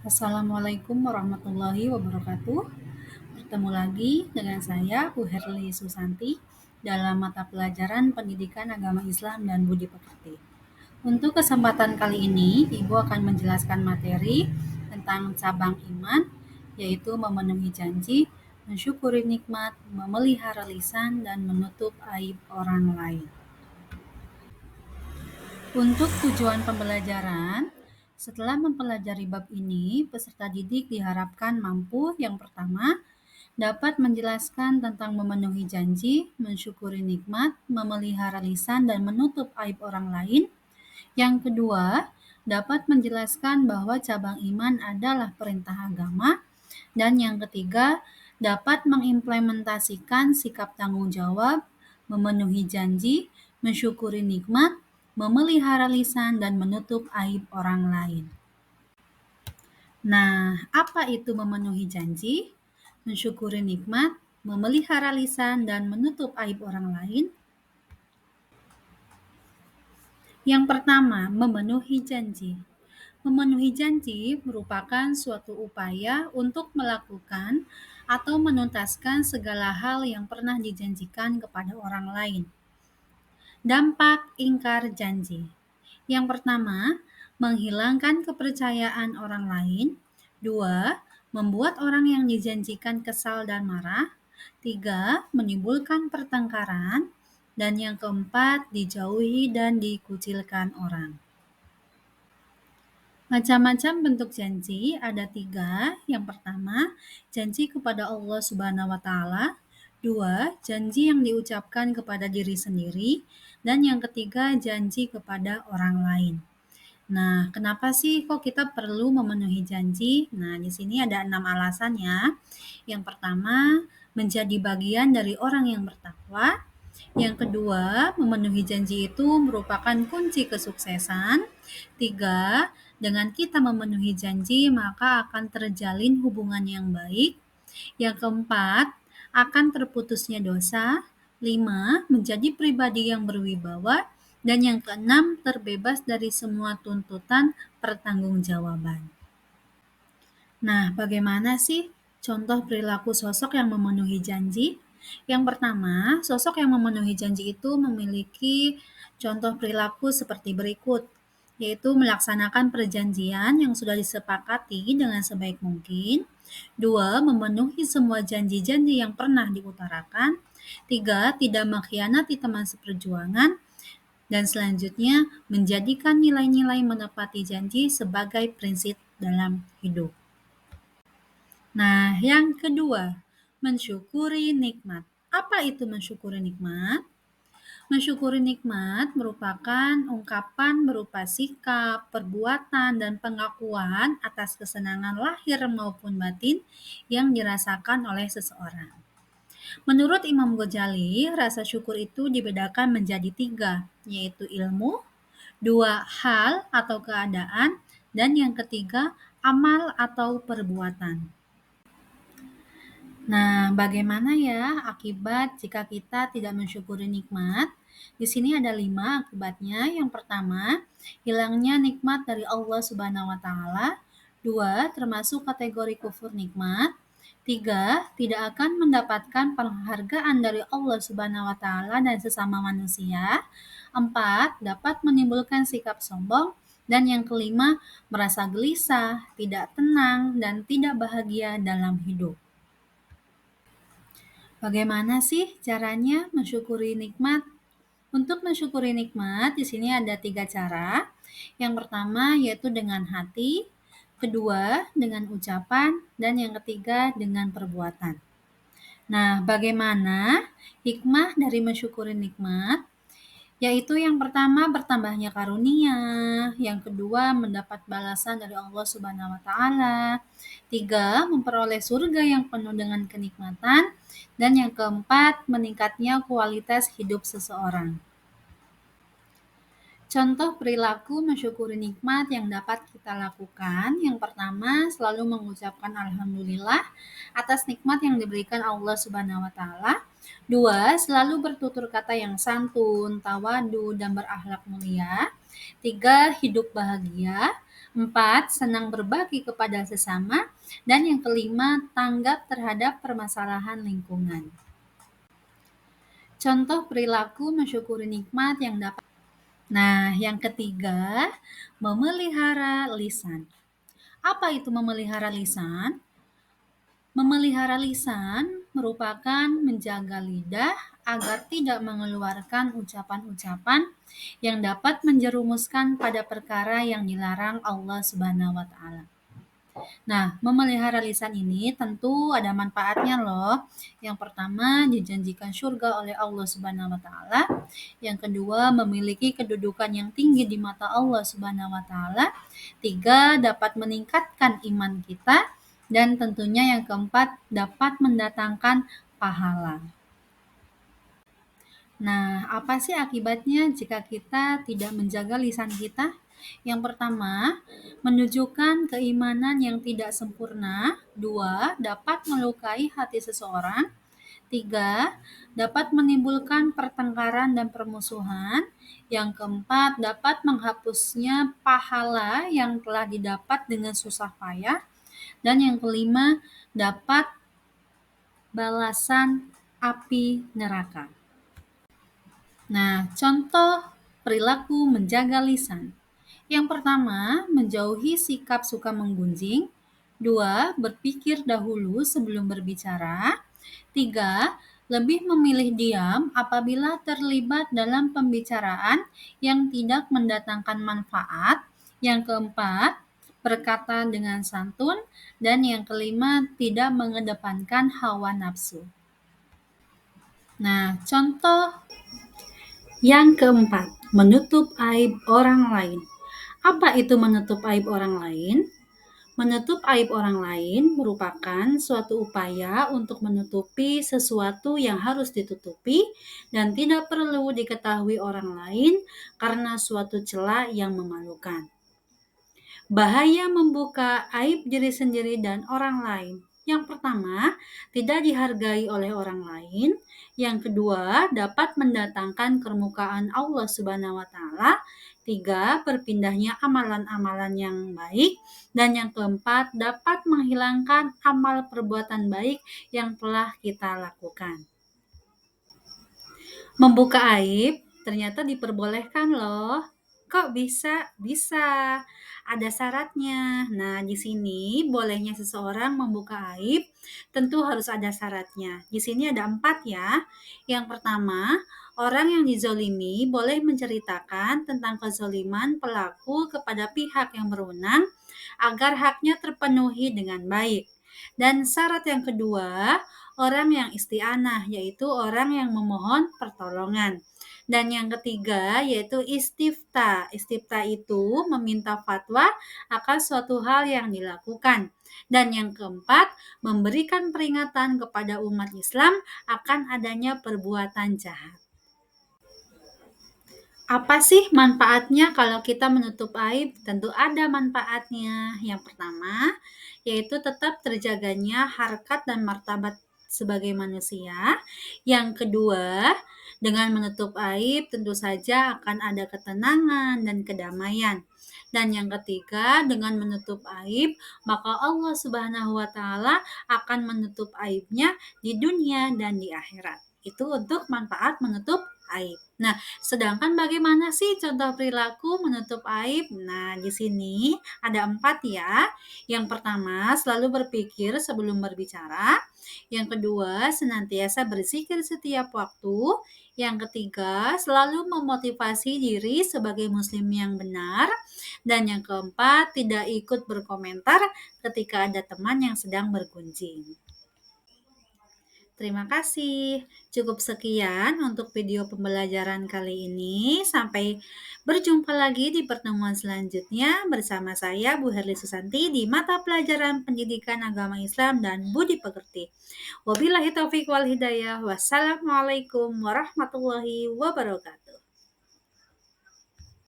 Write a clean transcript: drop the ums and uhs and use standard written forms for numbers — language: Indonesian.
Assalamualaikum warahmatullahi wabarakatuh. Bertemu lagi dengan saya, Bu Herli Susanti, dalam mata pelajaran Pendidikan Agama Islam dan Budi Pekerti. Untuk kesempatan kali ini, Ibu akan menjelaskan materi tentang cabang iman, yaitu memenuhi janji, mensyukuri nikmat, memelihara lisan, dan menutup aib orang lain. Untuk tujuan pembelajaran, setelah mempelajari bab ini, peserta didik diharapkan mampu yang pertama, dapat menjelaskan tentang memenuhi janji, mensyukuri nikmat, memelihara lisan, dan menutup aib orang lain. Yang kedua, dapat menjelaskan bahwa cabang iman adalah perintah agama. Dan yang ketiga, dapat mengimplementasikan sikap tanggung jawab, memenuhi janji, mensyukuri nikmat, memelihara lisan, dan menutup aib orang lain. Nah, apa itu memenuhi janji, mensyukuri nikmat, memelihara lisan, dan menutup aib orang lain? Yang pertama, memenuhi janji. Memenuhi janji merupakan suatu upaya untuk melakukan atau menuntaskan segala hal yang pernah dijanjikan kepada orang lain. Dampak ingkar janji. Yang pertama, menghilangkan kepercayaan orang lain. 2. Membuat orang yang dijanjikan kesal dan marah. 3. Menimbulkan pertengkaran. Dan yang keempat, dijauhi dan dikucilkan orang. Macam-macam bentuk janji ada 3. Yang pertama, janji kepada Allah Subhanahu wa Ta'ala. 2. Janji yang diucapkan kepada diri sendiri. Dan yang ketiga, janji kepada orang lain. Nah, kenapa sih kok kita perlu memenuhi janji? Nah, di sini ada 6 alasannya. Yang pertama, menjadi bagian dari orang yang bertakwa. Yang kedua, memenuhi janji itu merupakan kunci kesuksesan. 3. Dengan kita memenuhi janji, maka akan terjalin hubungan yang baik. Yang keempat, akan terputusnya dosa. 5. Menjadi pribadi yang berwibawa. Dan yang keenam, terbebas dari semua tuntutan pertanggungjawaban. Nah, bagaimana sih contoh perilaku sosok yang memenuhi janji? Yang pertama, sosok yang memenuhi janji itu memiliki contoh perilaku seperti berikut, yaitu melaksanakan perjanjian yang sudah disepakati dengan sebaik mungkin. 2. Memenuhi semua janji-janji yang pernah diutarakan. 3. Tidak mengkhianati teman seperjuangan. Dan selanjutnya, menjadikan nilai-nilai menepati janji sebagai prinsip dalam hidup. Nah, yang kedua, mensyukuri nikmat. Apa itu mensyukuri nikmat? Mensyukuri nikmat merupakan ungkapan berupa sikap, perbuatan, dan pengakuan atas kesenangan lahir maupun batin yang dirasakan oleh seseorang. Menurut Imam Ghazali, rasa syukur itu dibedakan menjadi 3, yaitu ilmu, 2 hal atau keadaan, dan yang ketiga amal atau perbuatan. Nah, bagaimana ya akibat jika kita tidak mensyukuri nikmat? Di sini ada 5 akibatnya. Yang pertama, hilangnya nikmat dari Allah Subhanahu wa Ta'ala. 2. Termasuk kategori kufur nikmat. 3. Tidak akan mendapatkan penghargaan dari Allah Subhanahu wa Ta'ala dan sesama manusia. 4. Dapat menimbulkan sikap sombong. Dan yang kelima, merasa gelisah, tidak tenang, dan tidak bahagia dalam hidup. Bagaimana sih caranya mensyukuri nikmat? Untuk mensyukuri nikmat, di sini ada 3 cara. Yang pertama yaitu dengan hati, kedua dengan ucapan, dan yang ketiga dengan perbuatan. Nah, bagaimana hikmah dari mensyukuri nikmat? Yaitu yang pertama bertambahnya karunia, yang kedua mendapat balasan dari Allah Subhanahu wa Ta'ala, 3. Memperoleh surga yang penuh dengan kenikmatan, dan yang keempat meningkatnya kualitas hidup seseorang. Contoh perilaku mensyukuri nikmat yang dapat kita lakukan. Yang pertama, selalu mengucapkan alhamdulillah atas nikmat yang diberikan Allah Subhanahu wa Ta'ala. 2. Selalu bertutur kata yang santun, tawadu, dan berakhlak mulia. 3. Hidup bahagia. 4, senang berbagi kepada sesama. Dan yang kelima, tanggap terhadap permasalahan lingkungan. Contoh perilaku mensyukuri nikmat yang dapat. Nah, yang ketiga, memelihara lisan. Apa itu memelihara lisan? Memelihara lisan merupakan menjaga lidah agar tidak mengeluarkan ucapan-ucapan yang dapat menjerumuskan pada perkara yang dilarang Allah Subhanahu wa taala. Nah, memelihara lisan ini tentu ada manfaatnya loh. Yang pertama, dijanjikan surga oleh Allah Subhanahu wa taala. Yang kedua, memiliki kedudukan yang tinggi di mata Allah Subhanahu wa taala. 3, dapat meningkatkan iman kita. Dan tentunya yang keempat, dapat mendatangkan pahala. Nah, apa sih akibatnya jika kita tidak menjaga lisan kita? Yang pertama, menunjukkan keimanan yang tidak sempurna. 2, dapat melukai hati seseorang. 3, dapat menimbulkan pertengkaran dan permusuhan. Yang keempat, dapat menghapusnya pahala yang telah didapat dengan susah payah. Dan yang kelima, dapat balasan api neraka. Nah, contoh perilaku menjaga lisan. Yang pertama, menjauhi sikap suka menggunjing. 2, berpikir dahulu sebelum berbicara. 3, lebih memilih diam apabila terlibat dalam pembicaraan yang tidak mendatangkan manfaat. Yang keempat, berkata dengan santun. Dan yang kelima, tidak mengedepankan hawa nafsu. Nah, contoh yang keempat, menutup aib orang lain. Apa itu menutup aib orang lain? Menutup aib orang lain merupakan suatu upaya untuk menutupi sesuatu yang harus ditutupi dan tidak perlu diketahui orang lain karena suatu celah yang memalukan. Bahaya membuka aib diri sendiri dan orang lain. Yang pertama, tidak dihargai oleh orang lain. Yang kedua, dapat mendatangkan kemuliaan Allah Subhanahu wa taala. 3, berpindahnya amalan-amalan yang baik. Dan yang keempat, dapat menghilangkan amal perbuatan baik yang telah kita lakukan. Membuka aib ternyata diperbolehkan loh. Kok bisa? Bisa. Ada syaratnya. Nah, di sini bolehnya seseorang membuka aib tentu harus ada syaratnya. Di sini ada 4 ya. Yang pertama, orang yang dizolimi boleh menceritakan tentang kezoliman pelaku kepada pihak yang berwenang agar haknya terpenuhi dengan baik. Dan syarat yang kedua, orang yang isti'anah, yaitu orang yang memohon pertolongan. Dan yang ketiga yaitu istifta. Istifta itu meminta fatwa akan suatu hal yang dilakukan. Dan yang keempat, memberikan peringatan kepada umat Islam akan adanya perbuatan jahat. Apa sih manfaatnya kalau kita menutup aib? Tentu ada manfaatnya. Yang pertama, yaitu tetap terjaganya harkat dan martabat sebagai manusia. Yang kedua, dengan menutup aib tentu saja akan ada ketenangan dan kedamaian. Dan yang ketiga, dengan menutup aib, maka Allah Subhanahu wa taala akan menutup aibnya di dunia dan di akhirat. Itu untuk manfaat menutup aib. Nah, sedangkan bagaimana sih contoh perilaku menutup aib? Nah, di sini ada 4 ya. Yang pertama, selalu berpikir sebelum berbicara. Yang kedua, senantiasa berzikir setiap waktu. Yang ketiga, selalu memotivasi diri sebagai muslim yang benar. Dan yang keempat, tidak ikut berkomentar ketika ada teman yang sedang bergunjing. Terima kasih. Cukup sekian untuk video pembelajaran kali ini. Sampai berjumpa lagi di pertemuan selanjutnya bersama saya Bu Herli Susanti di mata pelajaran Pendidikan Agama Islam dan Budi Pekerti. Wabillahi taufiq wal hidayah. Wassalamualaikum warahmatullahi wabarakatuh.